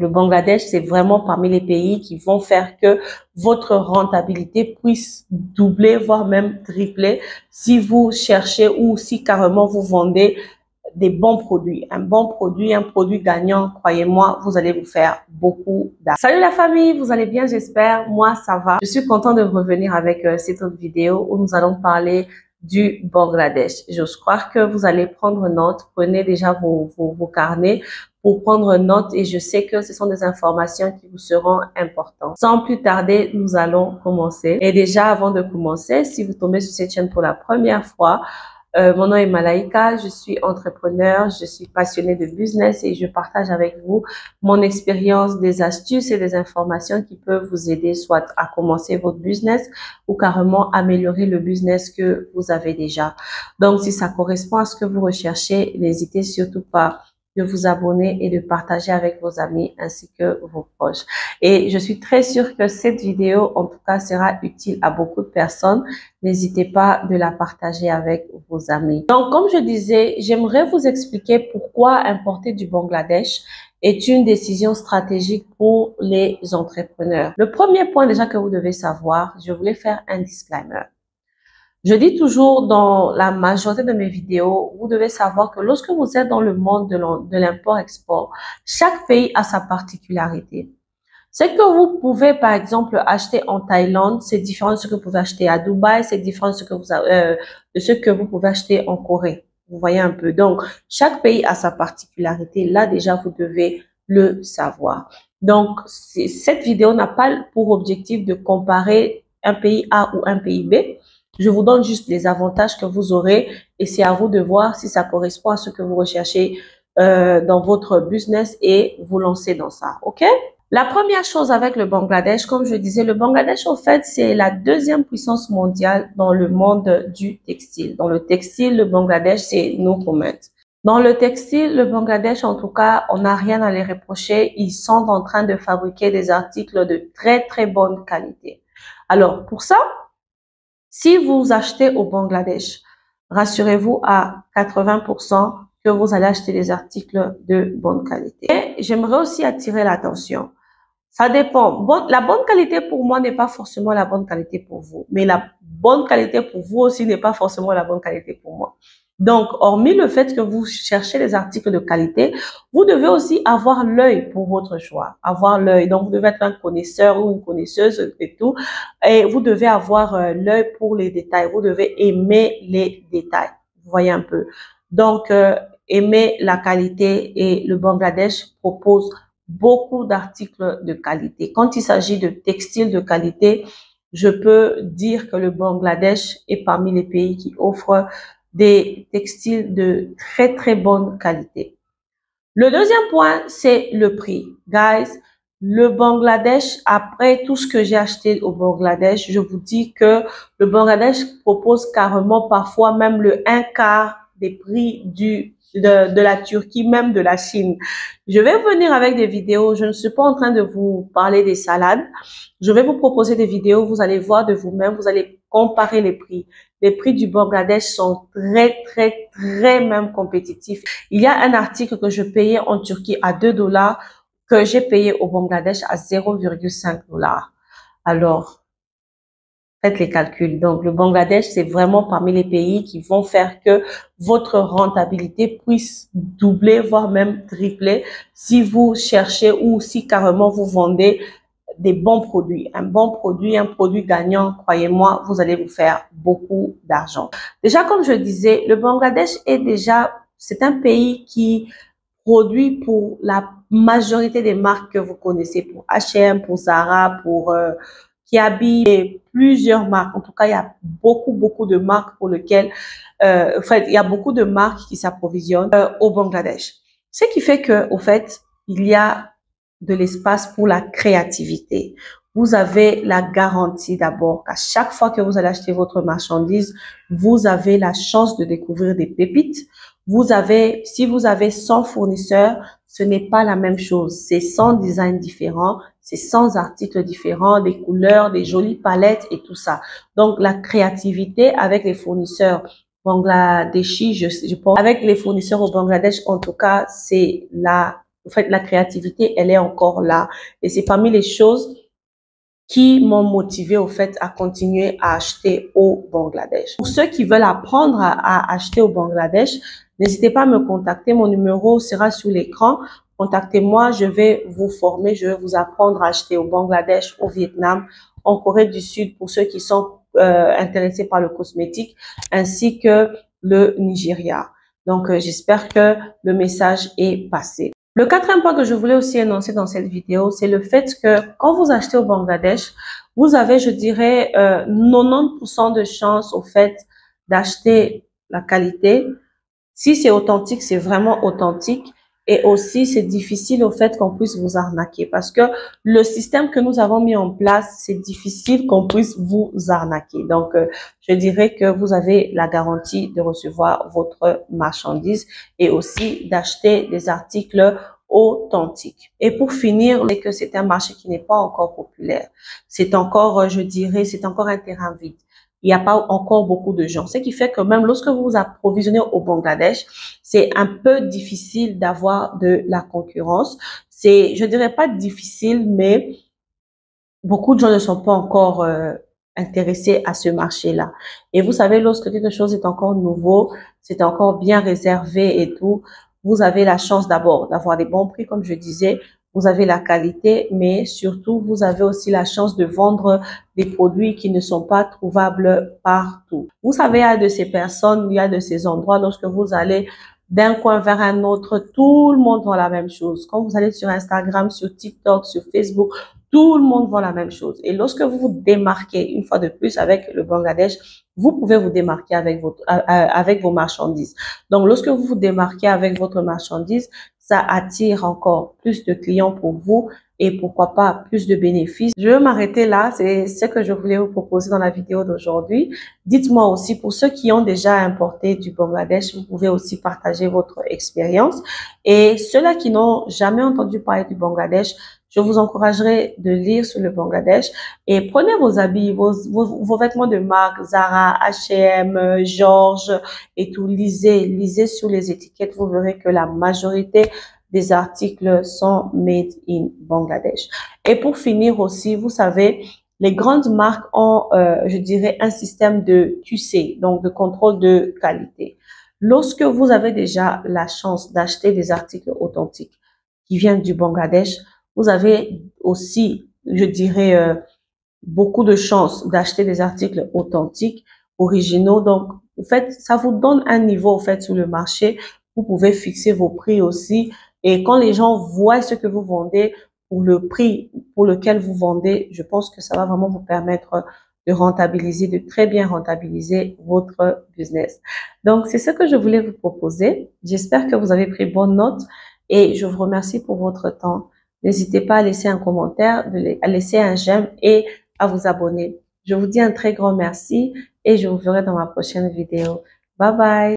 Le Bangladesh, c'est vraiment parmi les pays qui vont faire que votre rentabilité puisse doubler, voire même tripler si vous cherchez ou si carrément vous vendez des bons produits. Un bon produit, un produit gagnant, croyez-moi, vous allez vous faire beaucoup d'argent. Salut la famille, vous allez bien, j'espère. Moi, ça va. Je suis content de revenir avec cette autre vidéo où nous allons parler du Bangladesh. J'ose croire que vous allez prendre note. Prenez déjà vos carnets pour prendre note et je sais que ce sont des informations qui vous seront importantes. Sans plus tarder, nous allons commencer. Et déjà, avant de commencer, si vous tombez sur cette chaîne pour la première fois, mon nom est Malaika, je suis entrepreneur, je suis passionnée de business et je partage avec vous mon expérience, des astuces et des informations qui peuvent vous aider soit à commencer votre business ou carrément améliorer le business que vous avez déjà. Donc, si ça correspond à ce que vous recherchez, n'hésitez surtout pas de vous abonner et de partager avec vos amis ainsi que vos proches. Et je suis très sûre que cette vidéo, en tout cas, sera utile à beaucoup de personnes. N'hésitez pas de la partager avec vos amis. Donc, comme je disais, j'aimerais vous expliquer pourquoi importer du Bangladesh est une décision stratégique pour les entrepreneurs. Le premier point déjà que vous devez savoir, je voulais faire un disclaimer. Je dis toujours dans la majorité de mes vidéos, vous devez savoir que lorsque vous êtes dans le monde de l'import-export, chaque pays a sa particularité. Ce que vous pouvez, par exemple, acheter en Thaïlande, c'est différent de ce que vous pouvez acheter à Dubaï, c'est différent de ce que vous pouvez acheter en Corée. Vous voyez un peu. Donc, chaque pays a sa particularité. Là, déjà, vous devez le savoir. Donc, cette vidéo n'a pas pour objectif de comparer un pays A ou un pays B. Je vous donne juste les avantages que vous aurez et c'est à vous de voir si ça correspond à ce que vous recherchez dans votre business et vous lancer dans ça, ok? La première chose avec le Bangladesh, comme je disais, le Bangladesh, en fait, c'est la deuxième puissance mondiale dans le monde du textile. Dans le textile, le Bangladesh, c'est no comment. Dans le textile, le Bangladesh, en tout cas, on n'a rien à les reprocher. Ils sont en train de fabriquer des articles de très, très bonne qualité. Alors, pour ça, si vous achetez au Bangladesh, rassurez-vous à 80% que vous allez acheter des articles de bonne qualité. Et j'aimerais aussi attirer l'attention. Ça dépend. La bonne qualité pour moi n'est pas forcément la bonne qualité pour vous. Mais la bonne qualité pour vous aussi n'est pas forcément la bonne qualité pour moi. Donc, hormis le fait que vous cherchez des articles de qualité, vous devez aussi avoir l'œil pour votre choix. Avoir l'œil. Donc, vous devez être un connaisseur ou une connaisseuse et tout. Et vous devez avoir l'œil pour les détails. Vous devez aimer les détails. Vous voyez un peu. Donc, aimer la qualité et le Bangladesh propose beaucoup d'articles de qualité. Quand il s'agit de textiles de qualité, je peux dire que le Bangladesh est parmi les pays qui offrent des textiles de très, très bonne qualité. Le deuxième point, c'est le prix. Guys, le Bangladesh, après tout ce que j'ai acheté au Bangladesh, je vous dis que le Bangladesh propose carrément parfois même le 1/4 des prix de la Turquie, même de la Chine. Je vais venir avec des vidéos. Je ne suis pas en train de vous parler des salades. Je vais vous proposer des vidéos. Vous allez voir de vous-même. Vous allez comparer les prix. Les prix du Bangladesh sont très, très, très même compétitifs. Il y a un article que je payais en Turquie à 2 $ que j'ai payé au Bangladesh à 0,5 $. Alors, faites les calculs. Donc, le Bangladesh, c'est vraiment parmi les pays qui vont faire que votre rentabilité puisse doubler, voire même tripler si vous cherchez ou si carrément vous vendez des bons produits. Un bon produit, un produit gagnant, croyez-moi, vous allez vous faire beaucoup d'argent. Déjà, comme je disais, le Bangladesh c'est un pays qui produit pour la majorité des marques que vous connaissez, pour H&M, pour Zara, pour Kiabi et plusieurs marques. En tout cas, il y a beaucoup de marques pour lesquelles, en fait, il y a beaucoup de marques qui s'approvisionnent au Bangladesh. Ce qui fait que, au fait, il y a de l'espace pour la créativité. Vous avez la garantie d'abord qu'à chaque fois que vous allez acheter votre marchandise, vous avez la chance de découvrir des pépites. Si vous avez 100 fournisseurs, ce n'est pas la même chose. C'est 100 designs différents, c'est 100 articles différents, des couleurs, des jolies palettes et tout ça. Donc, la créativité avec les fournisseurs bangladeshis, je pense, avec les fournisseurs au Bangladesh, en tout cas, c'est la En fait, la créativité, elle est encore là. Et c'est parmi les choses qui m'ont motivé au fait à continuer à acheter au Bangladesh. Pour ceux qui veulent apprendre à acheter au Bangladesh, n'hésitez pas à me contacter. Mon numéro sera sous l'écran. Contactez-moi, je vais vous former, je vais vous apprendre à acheter au Bangladesh, au Vietnam, en Corée du Sud pour ceux qui sont intéressés par le cosmétique, ainsi que le Nigeria. Donc, j'espère que le message est passé. Le quatrième point que je voulais aussi énoncer dans cette vidéo, c'est le fait que quand vous achetez au Bangladesh, vous avez, je dirais, 90% de chance au fait d'acheter la qualité. Si c'est authentique, c'est vraiment authentique. Et aussi, c'est difficile au fait qu'on puisse vous arnaquer parce que le système que nous avons mis en place, c'est difficile qu'on puisse vous arnaquer. Donc, je dirais que vous avez la garantie de recevoir votre marchandise et aussi d'acheter des articles authentiques. Et pour finir, c'est que c'est un marché qui n'est pas encore populaire. C'est encore, je dirais, c'est encore un terrain vide. Il n'y a pas encore beaucoup de gens. Ce qui fait que même lorsque vous vous approvisionnez au Bangladesh, c'est un peu difficile d'avoir de la concurrence. C'est, je dirais pas difficile, mais beaucoup de gens ne sont pas encore intéressés à ce marché-là. Et vous savez, lorsque quelque chose est encore nouveau, c'est encore bien réservé et tout, vous avez la chance d'abord d'avoir des bons prix, comme je disais, vous avez la qualité, mais surtout, vous avez aussi la chance de vendre des produits qui ne sont pas trouvables partout. Vous savez, il y a de ces personnes, il y a de ces endroits, lorsque vous allez d'un coin vers un autre, tout le monde vend la même chose. Quand vous allez sur Instagram, sur TikTok, sur Facebook, tout le monde vend la même chose. Et lorsque vous vous démarquez, une fois de plus, avec le Bangladesh, vous pouvez vous démarquer avec vos marchandises. Donc, lorsque vous vous démarquez avec votre marchandise, ça attire encore plus de clients pour vous et pourquoi pas plus de bénéfices. Je vais m'arrêter là. C'est ce que je voulais vous proposer dans la vidéo d'aujourd'hui. Dites-moi aussi, pour ceux qui ont déjà importé du Bangladesh, vous pouvez aussi partager votre expérience. Et ceux-là qui n'ont jamais entendu parler du Bangladesh, je vous encouragerai de lire sur le Bangladesh et prenez vos habits, vos vêtements de marque, Zara, H&M, Georges et tout. Lisez sur les étiquettes. Vous verrez que la majorité des articles sont made in Bangladesh. Et pour finir aussi, vous savez, les grandes marques ont, je dirais, un système de QC, donc de contrôle de qualité. Lorsque vous avez déjà la chance d'acheter des articles authentiques qui viennent du Bangladesh, vous avez aussi, je dirais, beaucoup de chances d'acheter des articles authentiques, originaux. Donc, en fait, ça vous donne un niveau, en fait, sur le marché. Vous pouvez fixer vos prix aussi. Et quand les gens voient ce que vous vendez pour le prix pour lequel vous vendez, je pense que ça va vraiment vous permettre de rentabiliser, de très bien rentabiliser votre business. Donc, c'est ce que je voulais vous proposer. J'espère que vous avez pris bonne note et je vous remercie pour votre temps. N'hésitez pas à laisser un commentaire, à laisser un j'aime et à vous abonner. Je vous dis un très grand merci et je vous verrai dans ma prochaine vidéo. Bye bye.